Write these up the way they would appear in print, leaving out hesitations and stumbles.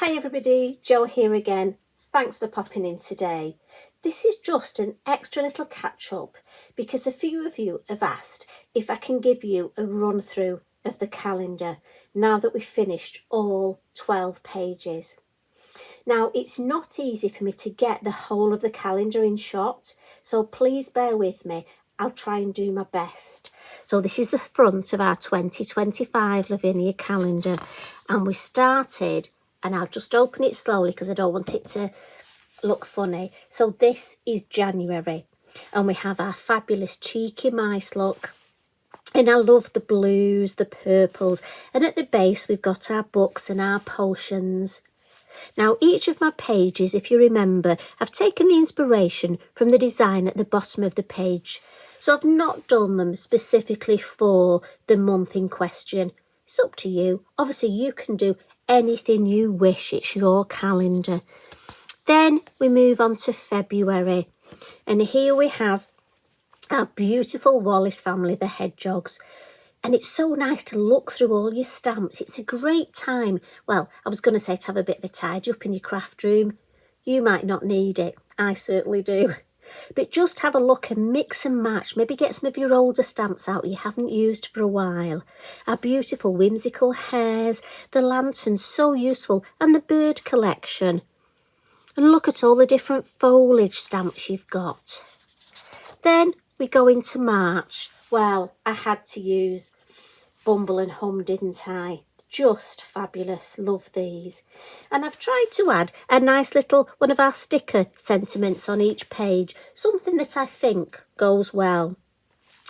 Hi everybody, Jo here again. Thanks for popping in today. This is just an extra little catch up because a few of you have asked if I can give you a run through of the calendar now that we've finished all 12 pages. Now it's not easy for me to get the whole of the calendar in shot, so please bear with me. I'll try and do my best. So this is the front of our 2025 Lavinia calendar, and we started, and I'll just open it slowly because I don't want it to look funny. So this is January, and we have our fabulous cheeky mice look. And I love the blues, the purples, and at the base we've got our books and our potions. Now each of my pages, if you remember, I've taken the inspiration from the design at the bottom of the page. So I've not done them specifically for the month in question. It's up to you. Obviously you can do anything you wish. It's your calendar. Then we move on to February. And here we have our beautiful Wallace family, the hedgehogs. And it's so nice to look through all your stamps. It's a great time. Well, I was going to say to have a bit of a tidy up in your craft room. You might not need it. I certainly do. But just have a look and mix and match. Maybe get some of your older stamps out you haven't used for a while. Our beautiful whimsical hares, the lanterns, so useful, and the bird collection. And look at all the different foliage stamps you've got. Then we go into March. Well, I had to use Bumble and Hum, didn't I? Just fabulous. Love these. And I've tried to add a nice little one of our sticker sentiments on each page. Something that I think goes well.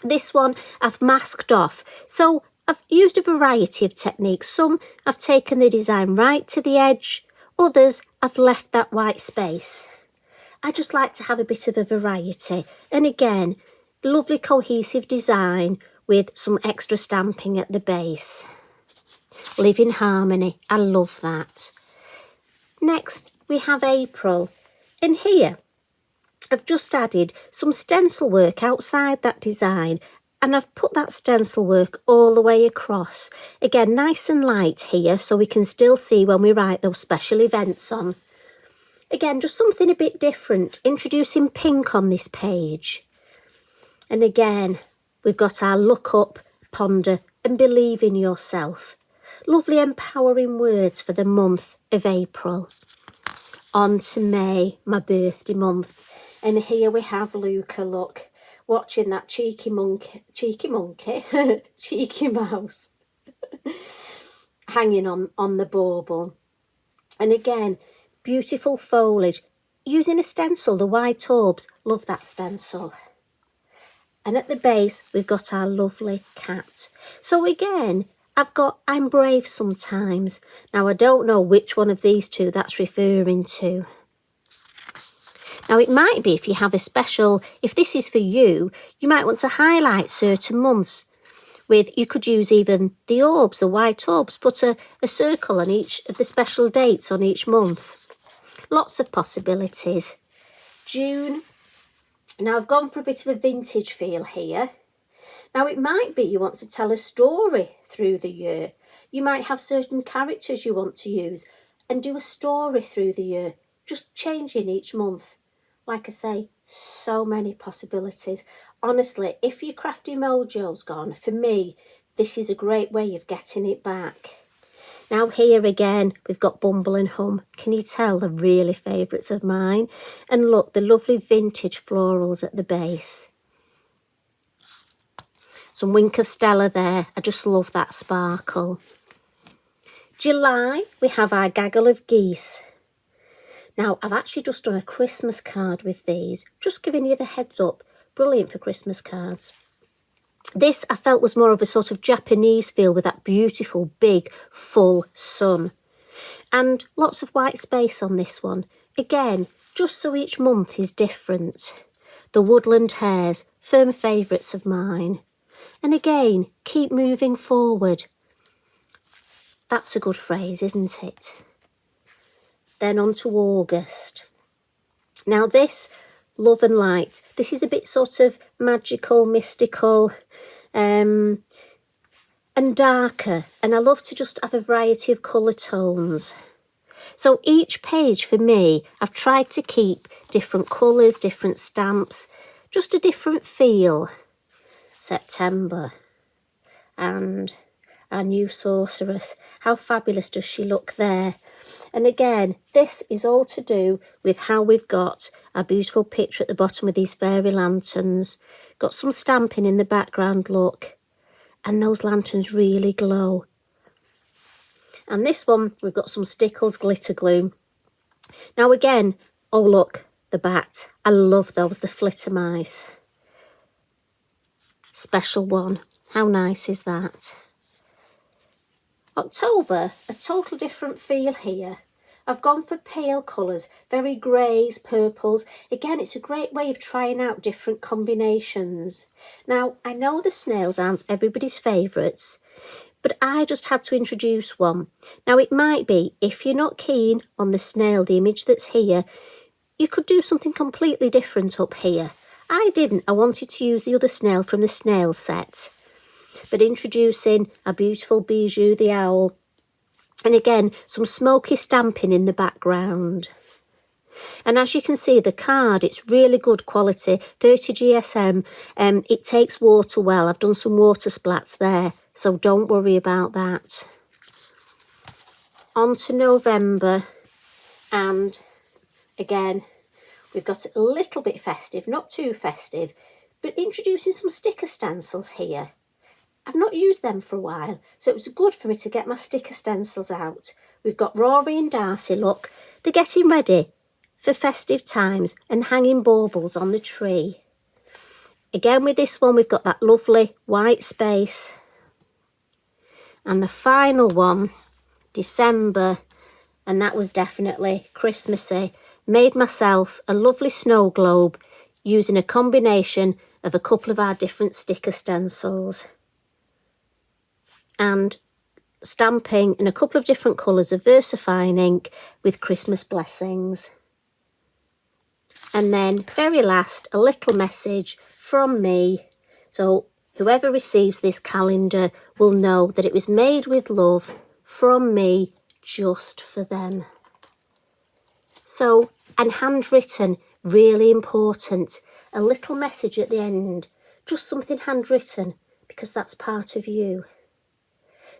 This one I've masked off. So I've used a variety of techniques. Some I've taken the design right to the edge. Others I've left that white space. I just like to have a bit of a variety. And again, lovely cohesive design with some extra stamping at the base. Live in harmony. I love that. Next, we have April. And here, I've just added some stencil work outside that design. And I've put that stencil work all the way across. Again, nice and light here so we can still see when we write those special events on. Again, just something a bit different. Introducing pink on this page. And again, we've got our look up, ponder and believe in yourself. Lovely empowering words for the month of April. On to May, my birthday month. And here we have Luca, look, watching that cheeky mouse hanging on the bauble. And again, beautiful foliage. Using a stencil, the white orbs, love that stencil. And at the base, we've got our lovely cat. So again, I've got I'm brave sometimes. Now, I don't know which one of these two that's referring to. Now, it might be if you have a special, if this is for you, you might want to highlight certain months. You could use even the orbs, the white orbs, put a circle on each of the special dates on each month. Lots of possibilities. June. Now, I've gone for a bit of a vintage feel here. Now, it might be you want to tell a story through the year. You might have certain characters you want to use and do a story through the year, just changing each month. Like I say, so many possibilities. Honestly, if your crafty mojo's gone, for me, this is a great way of getting it back. Now here again, we've got Bumble and Hum. Can you tell they're really favourites of mine? And look, the lovely vintage florals at the base. Some Wink of Stella there. I just love that sparkle. July, we have our gaggle of geese. Now, I've actually just done a Christmas card with these. Just giving you the heads up. Brilliant for Christmas cards. This I felt was more of a sort of Japanese feel with that beautiful, big, full sun. And lots of white space on this one. Again, just so each month is different. The woodland hares, firm favourites of mine. And again, keep moving forward. That's a good phrase, isn't it? Then on to August. Now this, love and light. This is a bit sort of magical, mystical, and darker. And I love to just have a variety of colour tones. So each page for me, I've tried to keep different colours, different stamps, just a different feel. September. And our new sorceress. How fabulous does she look there? And again, this is all to do with how we've got our beautiful picture at the bottom with these fairy lanterns. Got some stamping in the background, look. And those lanterns really glow. And this one, we've got some Stickles glitter glue. Now again, oh look, the bat. I love those, the flitter mice. Special one. How nice is that? October, a total different feel here. I've gone for pale colours, very greys, purples. Again, it's a great way of trying out different combinations. Now, I know the snails aren't everybody's favourites, but I just had to introduce one. Now, it might be, if you're not keen on the snail, the image that's here, you could do something completely different up here. I didn't. I wanted to use the other snail from the snail set. But introducing a beautiful Bijou the owl. And again, some smoky stamping in the background. And as you can see, the card, it's really good quality, 30 GSM. It takes water well. I've done some water splats there, so don't worry about that. On to November, and again, we've got a little bit festive, not too festive, but introducing some sticker stencils here. I've not used them for a while, so it was good for me to get my sticker stencils out. We've got Rory and Darcy, look, they're getting ready for festive times and hanging baubles on the tree. Again with this one, we've got that lovely white space. And the final one, December, and that was definitely Christmassy. Made myself a lovely snow globe using a combination of a couple of our different sticker stencils. And stamping in a couple of different colours of VersaFine ink with Christmas blessings. And then, very last, a little message from me. So whoever receives this calendar will know that it was made with love from me, just for them. So, and handwritten, really important. A little message at the end, just something handwritten, because that's part of you.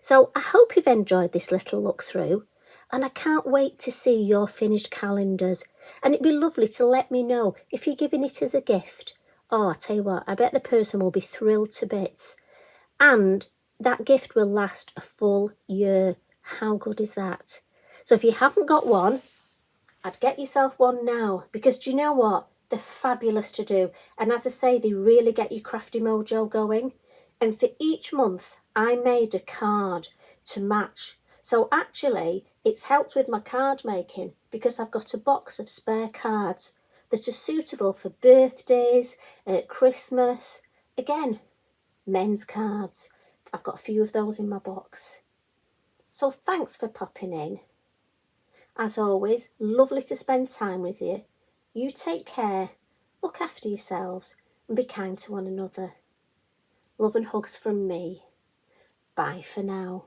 So I hope you've enjoyed this little look through, and I can't wait to see your finished calendars. And it'd be lovely to let me know if you're giving it as a gift. Oh, I tell you what, I bet the person will be thrilled to bits. And that gift will last a full year. How good is that? So if you haven't got one, I'd get yourself one now, because do you know what? They're fabulous to do. And as I say, they really get your crafty mojo going. And for each month, I made a card to match. So actually, it's helped with my card making, because I've got a box of spare cards that are suitable for birthdays, Christmas. Again, men's cards. I've got a few of those in my box. So thanks for popping in. As always, lovely to spend time with you. You take care, look after yourselves, and be kind to one another. Love and hugs from me. Bye for now.